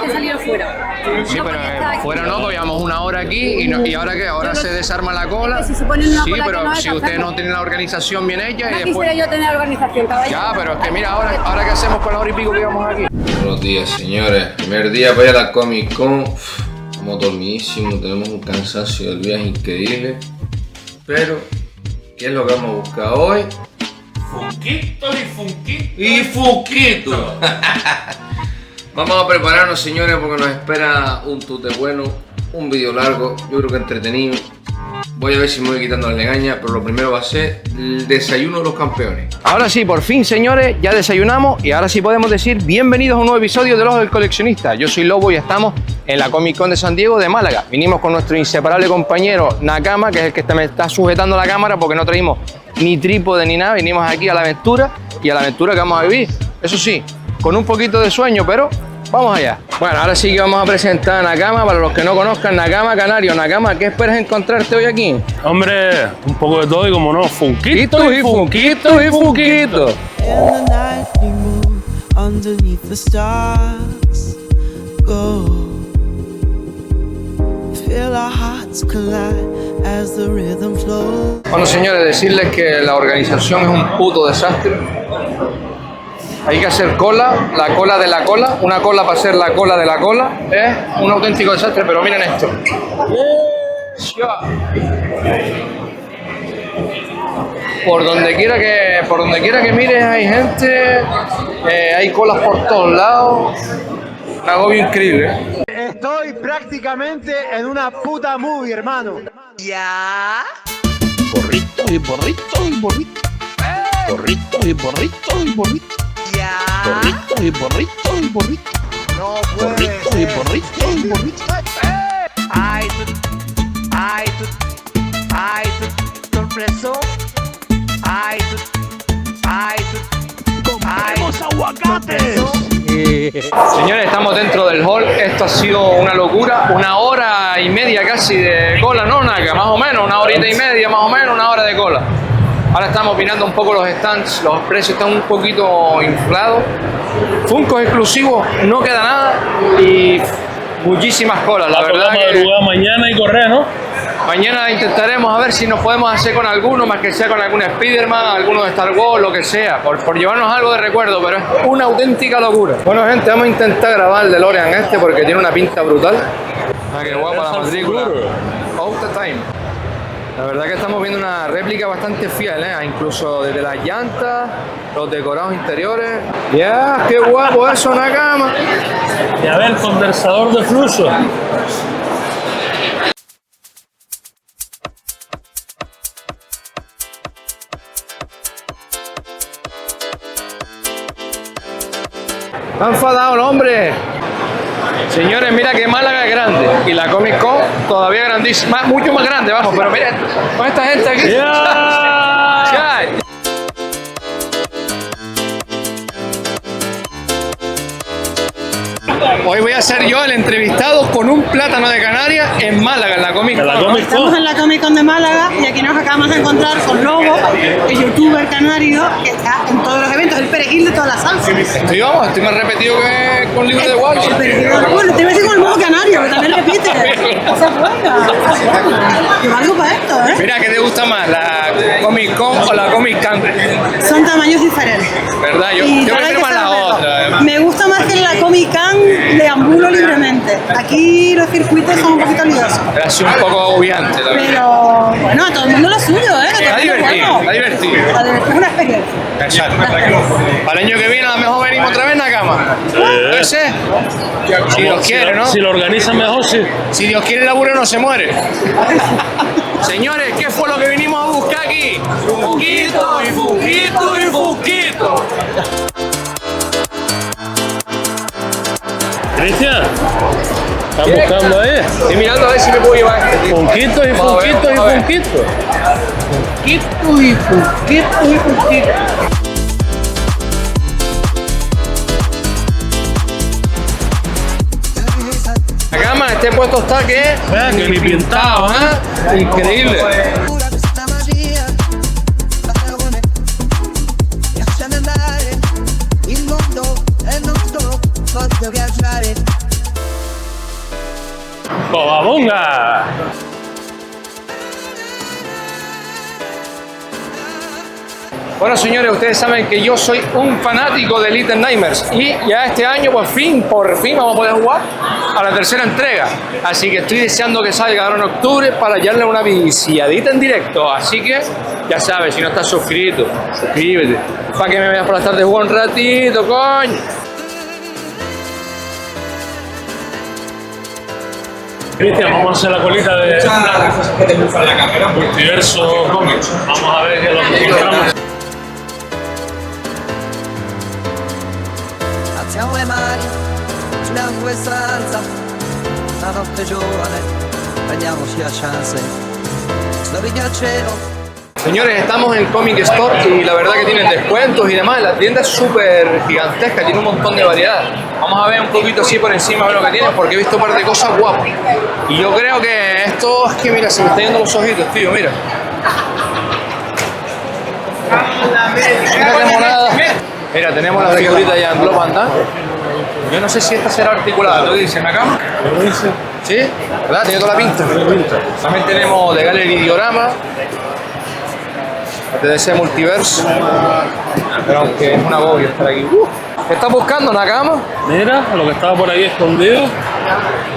han salido fuera. Sí, no, pero fuera no, porque llevamos una hora aquí y ahora ¿qué? Ahora se desarma la cola. Si se ponen una sí, cola pero que no es, si ustedes no tienen la organización bien hecha no y después... quisiera yo tener organización, caballero. Ya, pero es que mira, ahora ¿qué hacemos con la hora y pico que íbamos aquí? Buenos días, señores. Primer día para ir a la Comic Con. Estamos dormidísimos, tenemos un cansancio del viaje increíble. Pero, ¿qué es lo que vamos a buscar hoy? Funquitos y funquitos. ¡Y Fuquito! Vamos a prepararnos, señores, porque nos espera un tute bueno, un vídeo largo, yo creo que entretenido. Voy a ver si me voy quitando la legaña, pero lo primero va a ser el desayuno de los campeones. Ahora sí, por fin, señores, ya desayunamos y ahora sí podemos decir bienvenidos a un nuevo episodio de Los del Coleccionista. Yo soy Lobo y estamos en la Comic Con de San Diego de Málaga. Vinimos con nuestro inseparable compañero Nakama, que es el que me está sujetando la cámara porque no traímos ni trípode ni nada. Vinimos aquí a la aventura y a la aventura que vamos a vivir. Eso sí, con un poquito de sueño, pero vamos allá. Bueno, ahora sí que vamos a presentar a Nakama. Para los que no conozcan, Nakama Canario. Nakama, ¿qué esperas encontrarte hoy aquí? Hombre, un poco de todo y como no, funquitos y funquitos y funquitos. In the night we move underneath the stars. Go. Feel our hearts collide as the rhythm flows. Bueno, señores, decirles que la organización es un puto desastre. Hay que hacer cola, la cola de la cola, una cola para hacer la cola de la cola. Es un auténtico desastre, pero miren esto. Por donde quiera que mires hay gente, hay colas por todos lados. Un agobio increíble. Estoy prácticamente en una puta movie, hermano. Borritos y borritos y borritos. Borritos y borritos y borritos. Borritos y borritos y borritos. No Borritos y borritos y borritos. Sorpreso. ¡Compremos aguacates! Señores, estamos dentro del hall. Esto ha sido una locura. 1 hora y media casi de cola, ¿no, Naka? Más o menos, 1 horita y media, más o menos, 1 hora de cola. Ahora estamos mirando un poco los stands. Los precios están un poquito inflados. Funkos exclusivos, no queda nada. Y muchísimas colas, la verdad que... madrugar mañana y correr, ¿no? Mañana intentaremos a ver si nos podemos hacer con alguno, más que sea con algún Spider-Man, alguno de Star Wars, lo que sea, por llevarnos algo de recuerdo, pero es una auténtica locura. Bueno, gente, vamos a intentar grabar el DeLorean este porque tiene una pinta brutal. Ah, qué guapa la matrícula. All the time. La verdad que estamos viendo una réplica bastante fiel, incluso desde las llantas, los decorados interiores. Ya, qué guapo eso, Nakama. Y a ver, condensador de flujo. Está enfadado el hombre. Señores, mira que Málaga es grande y la Comic Con todavía grandísima, mucho más grande, vamos, pero miren, con esta gente aquí. Ya. Hoy voy a ser yo el entrevistado con un plátano de Canarias en Málaga, en la Comic Con. Estamos en la Comic Con de Málaga y aquí nos acabamos de encontrar con Lobo, el youtuber canario que está en todos los eventos, el perejil de todas las salsas. Estoy más repetido que con libro de Walsh. Bueno, te voy a decir con el modo canario, que también repite. Esa es buena. Yo valgo para esto, ¿eh? Mira, ¿qué te gusta más, la Comic Con o la Comic Con? Son tamaños diferentes. ¿Verdad? Y Yo hay prefiero que más la saberlo. otra. Me gusta más que en la Comic Con deambulo libremente. Aquí los circuitos son un poquito liosos. Era así un poco agobiante, la verdad. Pero bueno, a todo el mundo lo suyo, ¿eh? Que Está todo el mundo divertido, bueno. está divertido. Está divertido, es una experiencia. Exacto. Para el año que viene a lo mejor venimos otra vez, Nakama. ¿Puede ser? Si Dios quiere, ¿no? Si lo organizan mejor, sí. Si Dios quiere, el aburro no se muere. Señores, ¿qué fue lo que vinimos a buscar aquí? Funquito y funquito y funquito. Cristian, ¿estás buscando ahí? Estoy mirando a ver si me puedo llevar este tipo. Funquitos y Vamos a ver, funquitos y vamos a ver. funquitos. Funquito y funquito y funquito. Nakama, este puesto está que Vea que ni pintado, ¿ah? Increíble. Questa magia, paragone, lasciami andare, il mondo è nostro, voglio viaggiare. ¡Cobabunga! Bueno, señores, ustedes saben que yo soy un fanático de Little Nightmares y ya este año por fin vamos a poder jugar a la tercera entrega. Así que estoy deseando que salga ahora en octubre para hallarle una viciadita en directo. Así que ya sabes, si no estás suscrito, suscríbete para que me veas por la tarde jugar un ratito, coño. Cristian, vamos a hacer la colita de Multiverso Comics. Vamos a ver qué es lo que encontramos. Alziamo le mani, giriamo questa danza, una notte giovane, prendiamoci la chance, sdobiglia al cielo. Señores, estamos en Comic Store y la verdad que tienen descuentos y demás. La tienda es súper gigantesca, tiene un montón de variedad. Vamos a ver un poquito así por encima de lo que tiene porque he visto un par de cosas guapas. Y yo creo que esto es que, mira, se me están yendo los ojitos, tío, mira. Mira qué monada. Mira, tenemos las figuritas ya en Globo Andante. Yo no sé si esta será articulada. ¿Tú dices, Nakama? ¿Sí? ¿Verdad? Tiene toda la pinta. También tenemos de Gallery Diorama. De ese Multiverso. Pero aunque es un agobio estar aquí. ¿Qué estás buscando, Nakama? Mira, lo que estaba por ahí escondido.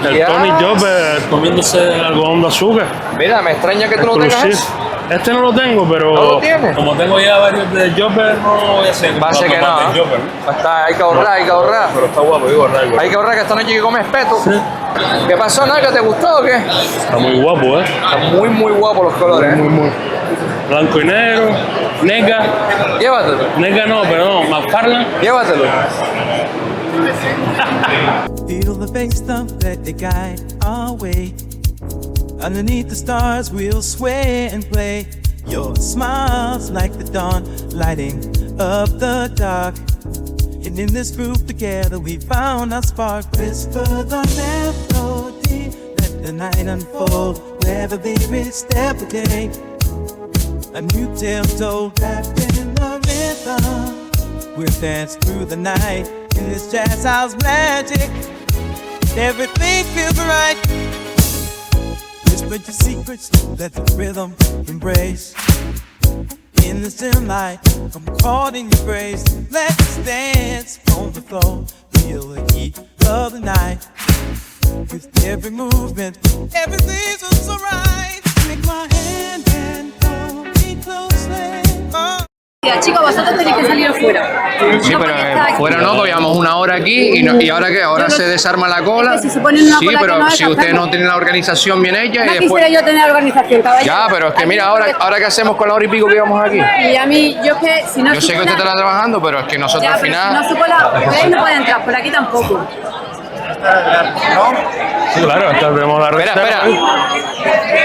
El Ya. Tony Jobber comiéndose algodón de azúcar. Mira, me extraña que tú no tengas Exclusive. eso. Este no lo tengo, pero ¿No lo tienes? como tengo ya varios de Jobber, no voy a hacer Va a ser que no. de Jobber, ¿no? Hay que ahorrar, hay que ahorrar. Pero está guapo, digo, igual. Hay que ahorrar que esta noche hay que comer espeto. ¿Qué pasó, Naka? ¿Te gustó o qué? Está muy guapo, Están muy, muy guapos los colores. Muy. Blanco y negro, nega. Llévatelo. Nega no, pero no, McFarlane. Llévatelo. Feel the bass thump that they guide our way. Underneath the stars, we'll sway and play. Your smile's like the dawn, lighting up the dark. And in this group together, we found our spark. Whisper the melody, let the night unfold. Wherever baby step again. A new tale told, wrapped in the rhythm. We'll dance through the night in this jazz house magic. Everything feels right. Whisper your secrets, let the rhythm embrace. In the dim light, I'm caught in your grace. Let's dance on the floor, feel the heat of the night. With every movement, everything's just so right. Take my hand and hold me closely. Chicos, vosotros tenéis que salir afuera. Sí, No pero podéis estar aquí. fuera no, porque llevamos una hora aquí y ahora qué, ahora se desarma la cola. Es que si se ponen una Sí, cola que pero no es, si ustedes tampoco. no tienen la organización bien hecha y No después. quisiera yo tener organización, caballero. Ya, pero es que mira, ahora qué hacemos con la hora y pico que íbamos aquí. Y a mí, yo que si no Yo sé que supo usted la- está trabajando, pero es que nosotros Ya, al pero si final. no supo la... Por ahí no puede entrar, por aquí tampoco. Sí, claro, hasta tenemos la Espera, reserva. espera.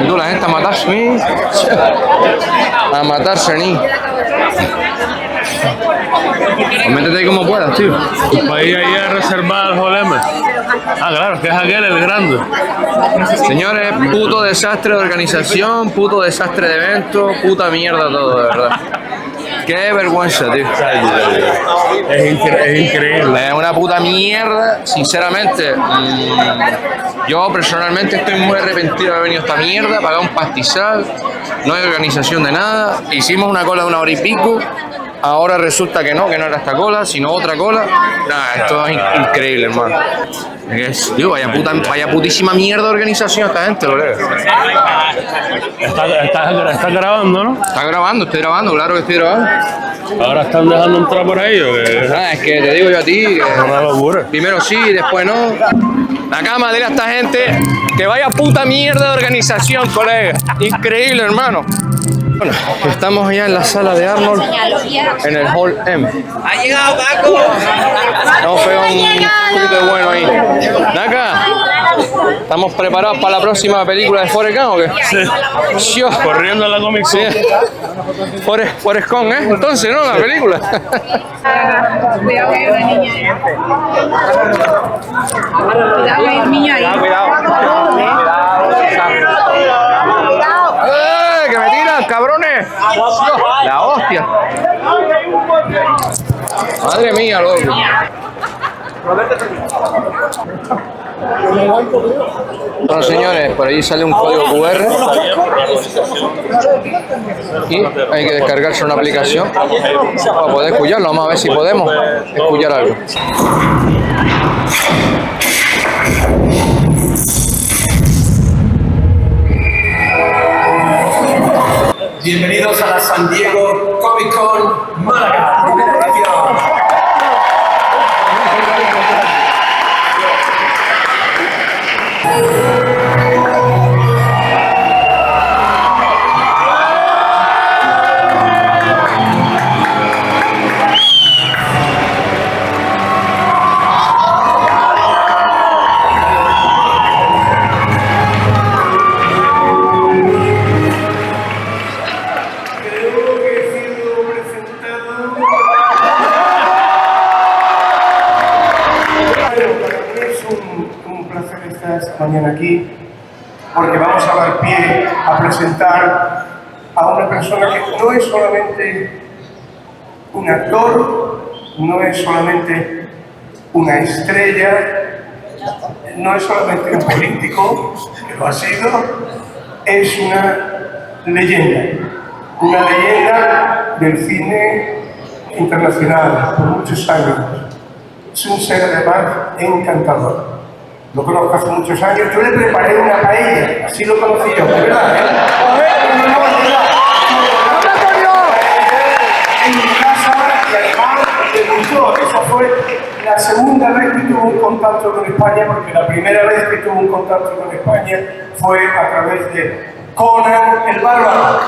Y tú, la gente a matarse ni. A matarse ni. Métete ahí como puedas, tío. Para ir ahí a reservar al Joleme. Ah, claro, que es aquel el grande. Señores, puto desastre de organización, puto desastre de evento, puta mierda todo, de verdad. Qué vergüenza, tío. Es increíble. Es una puta mierda, sinceramente. Yo personalmente estoy muy arrepentido de haber venido a esta mierda, pagar un pastizal, no hay organización de nada. Hicimos una cola de una hora y pico, ahora resulta que no era esta cola, sino otra cola. Nah, esto es increíble, hermano. Digo, vaya putísima mierda de organización esta gente, lo creo. Está grabando, ¿no? Está grabando, estoy grabando, claro que estoy grabando. Ahora están dejando entrar por ahí. ¿O qué? Ah, es que te digo yo a ti que Es una locura. primero sí, después no. La cama, dile a esta gente que vaya puta mierda de organización, colega. Increíble, hermano. Bueno, estamos ya en la sala de Arnold, en el Hall M. ¡Ha llegado, Paco! Vamos a pegar un poquito de bueno ahí. Naka, ¿estamos preparados para la próxima película de Forrest Gump o qué? Sí. Dios. Corriendo a la Comic Sí. Con. Forrest Gump, ¿eh? Entonces, ¿no? La película. Cuidado que hay una niña ahí. Cuidado que hay un niño ahí. ¡Que me tiran, cabrones! ¡La hostia! Madre mía, loco. Bueno, señores, por ahí sale un código QR y hay que descargarse una aplicación para poder escucharlo. Vamos a ver si podemos escuchar algo. Bienvenidos a la San Diego Comic Con Málaga. Primera edición. Mañana aquí, porque vamos a dar pie a presentar a una persona que no es solamente un actor, no es solamente una estrella, no es solamente un político, que lo ha sido, es una leyenda del cine internacional por muchos años. Es un ser además encantador. Lo conozco hace muchos años, yo le preparé una paella, así lo conocí yo, de verdad, en mi casa y además me gustó. Esa fue la segunda vez que tuve un contacto con España, porque la primera vez que tuve un contacto con España fue a través de Conan el Bárbaro.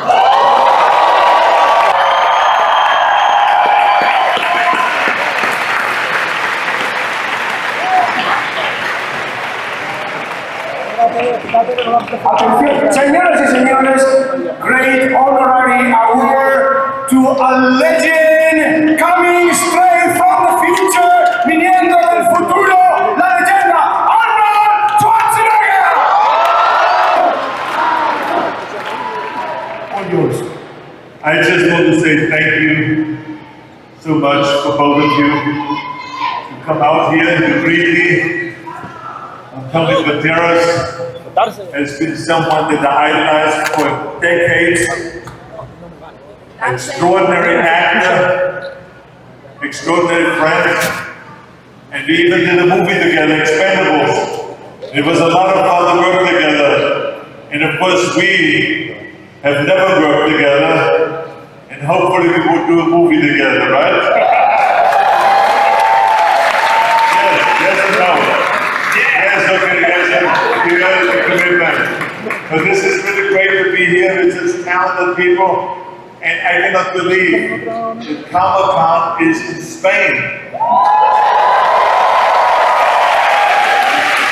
Atención, señoras y señores, great honorary award to a legend coming straight from the future, viniendo del futuro, la leyenda Arnold Schwarzenegger. All yours. I just want to say thank you so much for both of you to come out here and to greet me. Antonio Banderas has been someone that I idolized for decades. Extraordinary actor, extraordinary friend, and we even did a movie together, Expendables. It was a lot of fun to work together, and of course we have never worked together, and hopefully we will do a movie together, right? Yes or no? Yes, okay, yes, you guys are commitment. But this is really great to be here with such talented people, and I cannot believe that Comic-Con is in Spain.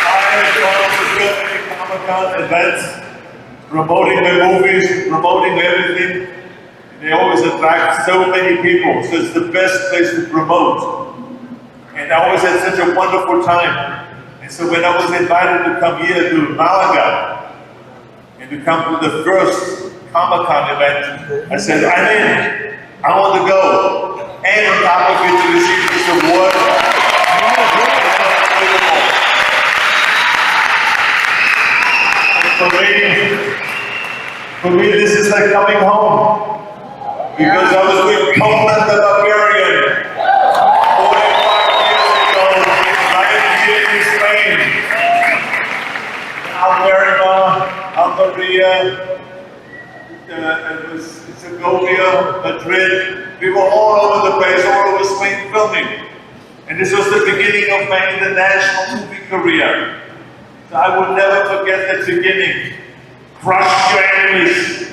I have gone to so many Comic-Con events, promoting the movies, promoting everything. They always attract so many people, so it's the best place to promote. And I always had such a wonderful time. And so when I was invited to come here to Malaga, and to come to the first Comic-Con event, I said, I'm in. I want to go. And on top of it, to receive this award. For me, this is like coming home. Because I was with Conan the Barbarian 45 years ago, right here in Spain. Almeria, Almeria, Segovia, Madrid. We were all over the place, all over Spain filming. And this was the beginning of my international movie career. So I will never forget that beginning. Crush your enemies.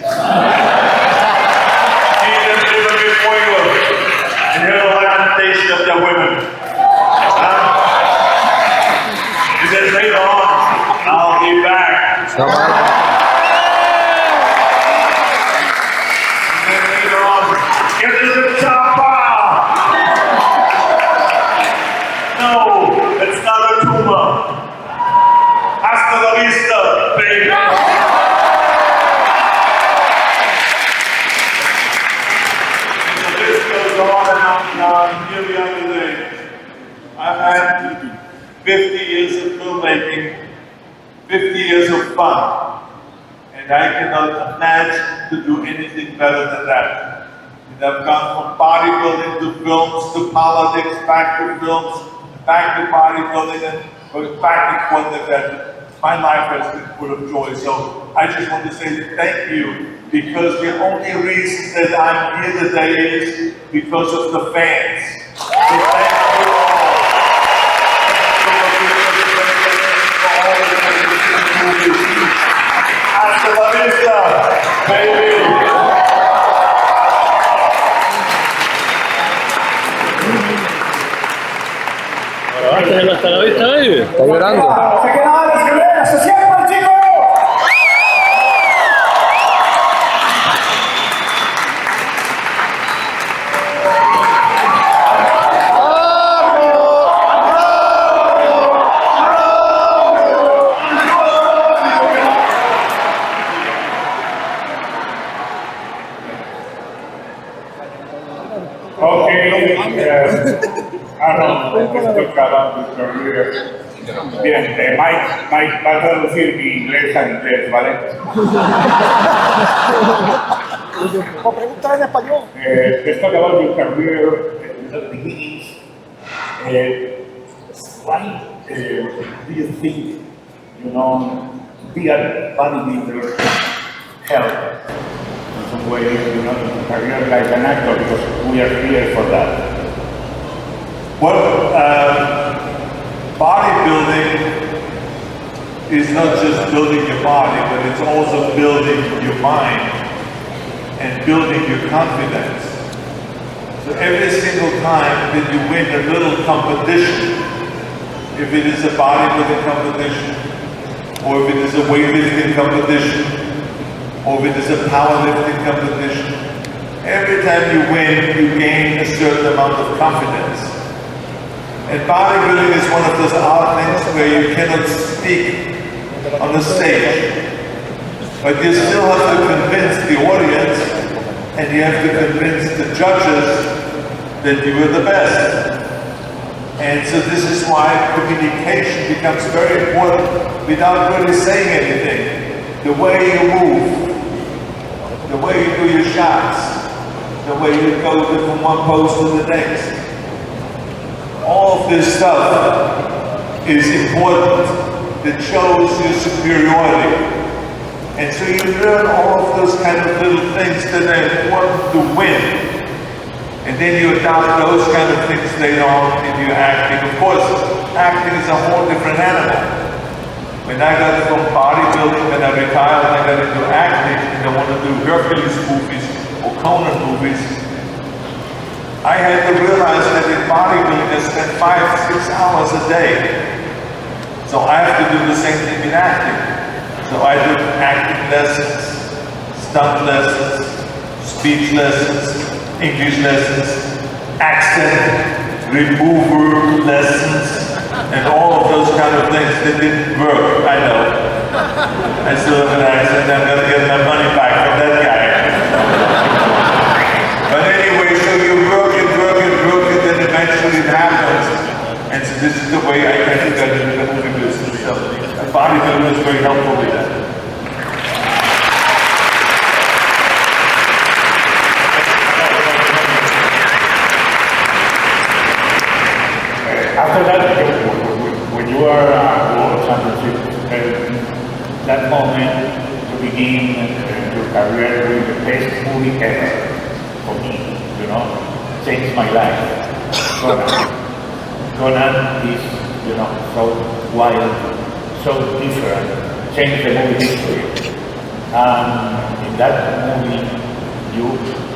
And have a lamentation of the women. And then later on, I'll be back. And then later on, get to the chopper! No, it's not a tumor. Hasta la vista, baby. On and on. now here we are today. I've had 50 years of filmmaking, 50 years of fun, and I cannot imagine to do anything better than that. And I've gone from bodybuilding to films to politics, back to films, back to bodybuilding, and back to one that my life has been full of joy. So I just want to say thank you, because the only reason that I'm here today is because of the fans. So thank you all. Hasta la vista, baby. Hasta la vista, baby. Está llorando. Se quedaban las escaleras, se sientan, chicos. Bien, Mike va a traducir mi inglés a inglés, ¿vale? O pregunta en español. Let's talk about your career, the beginnings. Why do you think, be a bodybuilder help in some way, career like an actor, because we are here for that? Well, bodybuilding is not just building your body, but it's also building your mind and building your confidence. So every single time that you win a little competition, if it is a bodybuilding competition, or if it is a weightlifting competition, or if it is a powerlifting competition, every time you win, you gain a certain amount of confidence. And bodybuilding is one of those odd things where you cannot speak on the stage, but you still have to convince the audience, and you have to convince the judges that you are the best. And so this is why communication becomes very important without really saying anything. The way you move, the way you do your shots, the way you go from one pose to the next. All of this stuff is important, that shows your superiority. And so you learn all of those kind of little things that are important to win. And then you adopt those kind of things later on in your acting. Of course, acting is a whole different animal. When I got from bodybuilding, then I retired and I got into acting, and I want to do Hercules movies or Conan movies, I had to realize that in bodybuilding I spent 5-6 hours a day. So I have to do the same thing in acting. So I do acting lessons, stunt lessons, speech lessons, English lessons, accent remover lessons, and all of those kind of things that didn't work, I know. I still have an accent, I'm gonna get my money back from that guy. But anyway, so you work it, then eventually it happens. And so this is the way I kind of got into the movie business. So bodybuilding was very helpful with that. After that, when you are World Championship, that moment to begin your career with the best movie ever for me, changed my life. Conan is, so wild, so different, changed the movie history. In that movie, you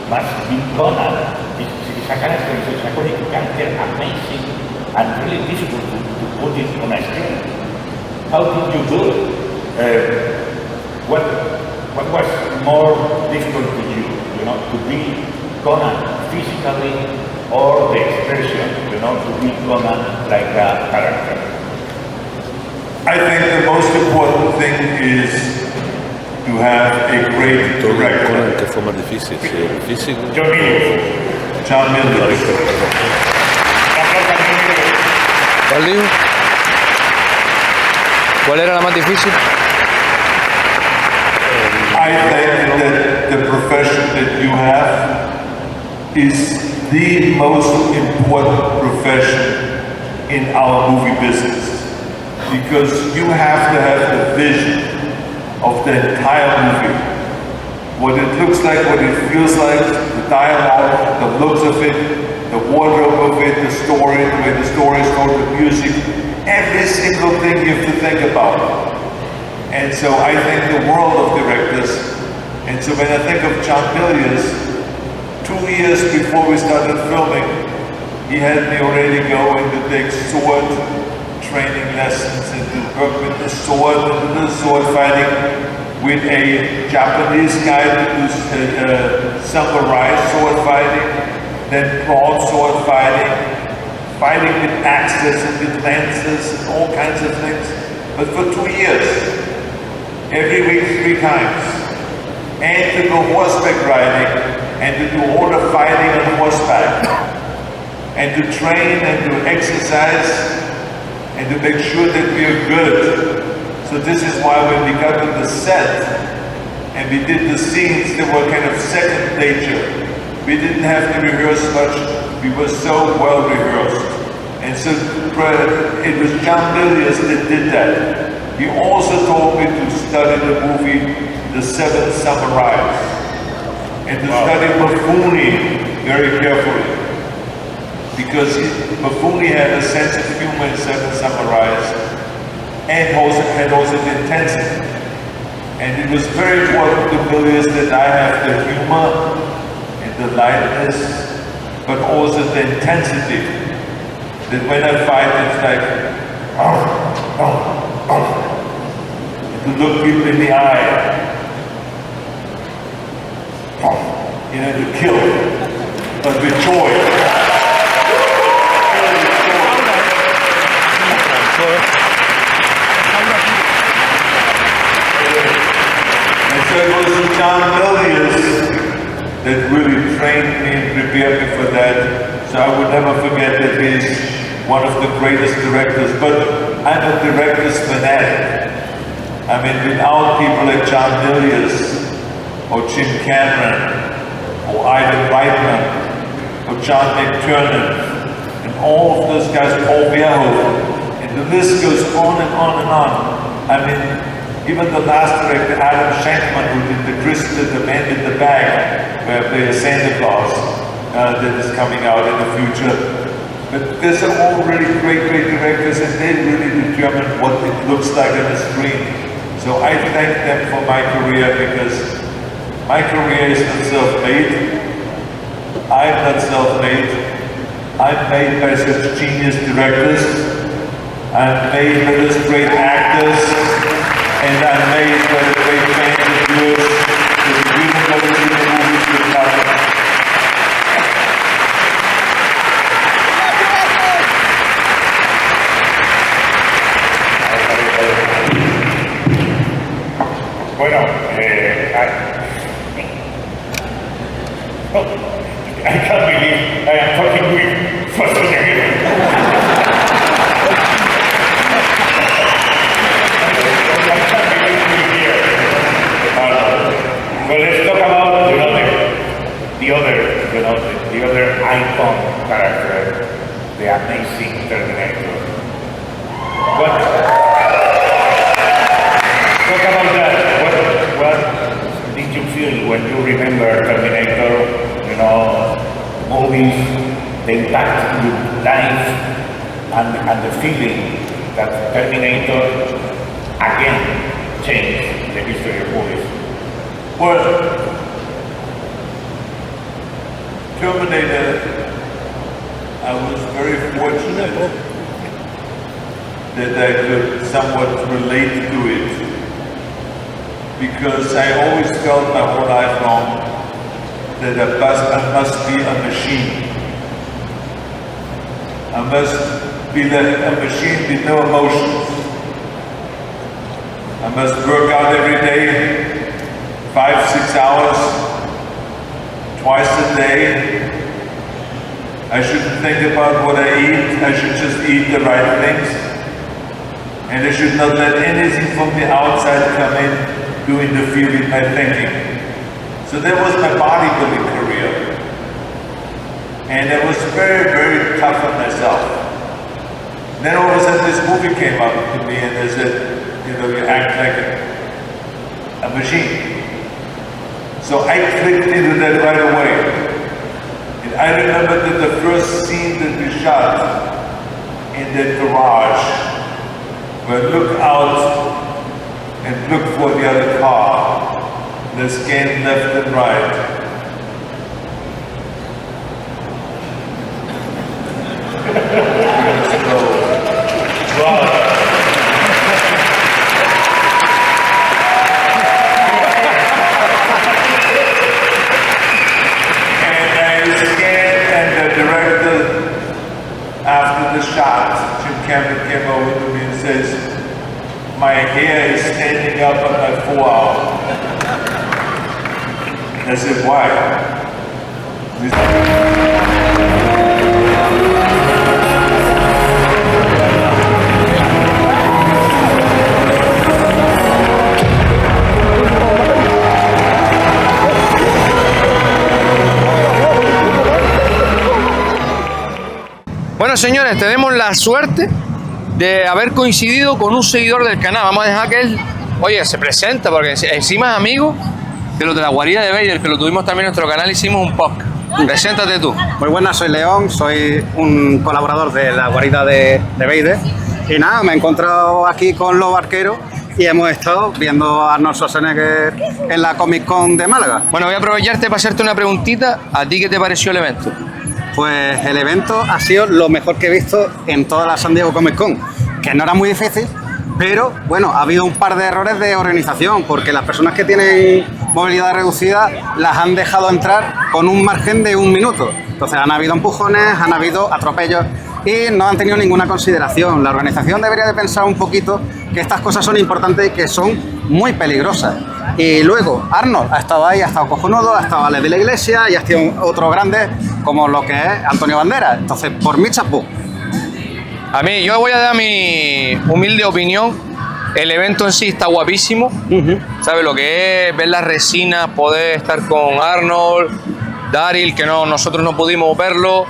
must be Conan. It's a character, it's a character, amazing, and really difficult to put it on a screen. How did you do it? What was more difficult to you, to be Conan physically, or the expression, to be Conan like a character? I think the most important thing is to have a great director. Que fue más difícil, sí, físico. Johnny, John Milius. ¿Cuál dijo? ¿Cuál era la más difícil? I think that the profession that you have is the most important profession in our movie business, because you have to have the vision of the entire movie. What it looks like, what it feels like, the dialogue, the looks of it, the wardrobe of it, the story, the way the story is told, the music, every single thing you have to think about. And so I think the world of directors. And so when I think of John Milius, 2 years before we started filming, he had me already go into take sword training lessons and to work with the sword and do the sword fighting with a Japanese guy to do samurai sword fighting, then broadsword fighting, fighting with axes and with lances and all kinds of things. But for 2 years, every week 3 times, and to go horseback riding, and to do all the fighting on horseback, and to train and to exercise, and to make sure that we are good. So this is why when we got to the set, and we did the scenes that were kind of second nature, we didn't have to rehearse much, we were so well rehearsed. And so it was John Milius that did that. He also told me to study the movie The Seven Samurais and to study Buffoni very carefully, because Buffoni had a sense of humor in Seven Samurais and had also the intensity. And it was very important to Milius that I have the humor and the lightness, but also the intensity. That when I fight, it's like, to look people in the eye, you know, to kill, but with joy. And so it was John Milius that really trained me and prepared me for that. So I would never forget that he's one of the greatest directors, but I'm a director's fanatic. I mean, without people like John Milius, or Jim Cameron, or Ivan Reitman, or John McTiernan, and all of those guys, Paul Verhoeven, and the list goes on and on and on. I mean, even the last director, Adam Shankman, who did the Man in the Bag, where I play a Santa Claus, that is coming out in the future. But there's all really great directors, and they really determine what it looks like on the screen. So I thank them for my career, because my career is not self-made. I'm not self-made. I'm made by such genius directors. I'm made by those great actors. And I'm made by the great fans of yours that we can go to the movies with nothing. Bueno, I can't believe I am talking with Schwarzenegger. I can't believe we're here. Well, let's talk about the other icon character, the amazing Terminator. Talk about that. What did you feel when you remember Terminator? You know, movies, the impact in your life, and the feeling that Terminator again changed the history of movies. Well, Terminator, I was very fortunate that I could somewhat relate to it, because I always felt my whole life long that I must be a machine. I must be like a machine with no emotions. I must work out every day, 5-6 hours, twice a day, I shouldn't think about what I eat. I should just eat the right things. And I should not let anything from the outside come in to interfere with my thinking. So that was my bodybuilding career. And I was very, very tough on myself. Then all of a sudden this movie came up to me and they said, you know, you act like a machine. So I clicked into that right away. And I remember that the first scene that we shot in that garage, where I look out and look for the other car, they scan left and right. After the shot, Jim Cameron came over to me and says, my hair is standing up on my forearm. I said, why? Bueno, señores, tenemos la suerte de haber coincidido con un seguidor del canal. Vamos a dejar que él, oye, se presenta, porque encima es amigo de los de la guarida de Vader, que lo tuvimos también en nuestro canal, hicimos un podcast. Preséntate tú. Muy buenas, soy León, soy un colaborador de la guarida de Vader. Y nada, me he encontrado aquí con Lobo Arquero y hemos estado viendo a Arnold Schwarzenegger en la Comic Con de Málaga. Bueno, voy a aprovecharte para hacerte una preguntita. ¿A ti qué te pareció el evento? Pues el evento ha sido lo mejor que he visto en toda la San Diego Comic Con, que no era muy difícil, pero bueno, ha habido un par de errores de organización, porque las personas que tienen movilidad reducida las han dejado entrar con un margen de 1 minuto. Entonces han habido empujones, han habido atropellos y no han tenido ninguna consideración. La organización debería de pensar un poquito que estas cosas son importantes y que son muy peligrosas. Y luego Arnold ha estado ahí, ha estado cojonudo, ha estado Alex de la Iglesia y ha estado otros grandes como lo que es Antonio Banderas. Entonces, por mi chapú. A mí, yo voy a dar mi humilde opinión. El evento en sí está guapísimo. ¿Sabes lo que es? Ver las resinas, poder estar con Arnold, Daryl, que nosotros no pudimos verlo.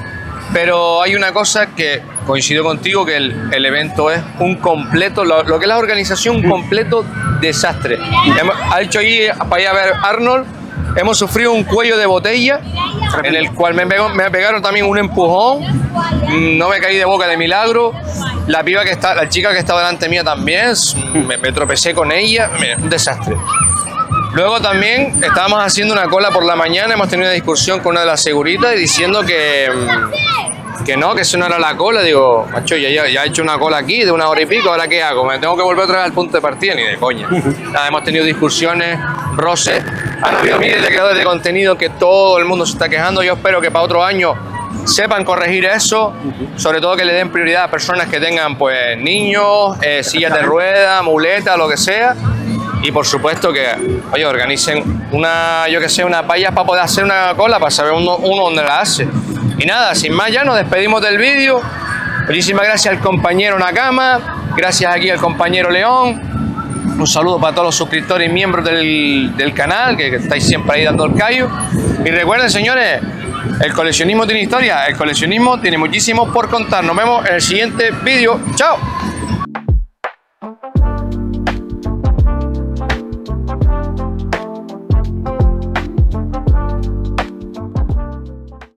Pero hay una cosa que coincido contigo, que el evento es un completo, lo que es la organización, un completo desastre. Ha hecho ahí para ir a ver Arnold, hemos sufrido un cuello de botella, en el cual me pegaron también un empujón, no me caí de boca de milagro. La chica que estaba delante mía también, me tropecé con ella, un desastre. Luego también estábamos haciendo una cola por la mañana, hemos tenido una discusión con una de las seguritas y diciendo que no, que eso no era la cola. Digo, macho, ya he hecho una cola aquí de 1 hora y pico, ¿ahora qué hago? ¿Me tengo que volver otra vez al punto de partida? Ni de coña. Nada, hemos tenido discusiones, roces, han habido miles de creadores de contenido que todo el mundo se está quejando. Yo espero que para otro año sepan corregir eso, sobre todo que le den prioridad a personas que tengan pues niños, sillas de ruedas, muletas, lo que sea. Y por supuesto que, oye, organicen una vallas para poder hacer una cola, para saber uno dónde la hace. Y nada, sin más ya nos despedimos del vídeo. Muchísimas gracias al compañero Nakama, gracias aquí al compañero León. Un saludo para todos los suscriptores y miembros del canal, que estáis siempre ahí dando el callo. Y recuerden, señores, el coleccionismo tiene historia, el coleccionismo tiene muchísimo por contar. Nos vemos en el siguiente vídeo. ¡Chao!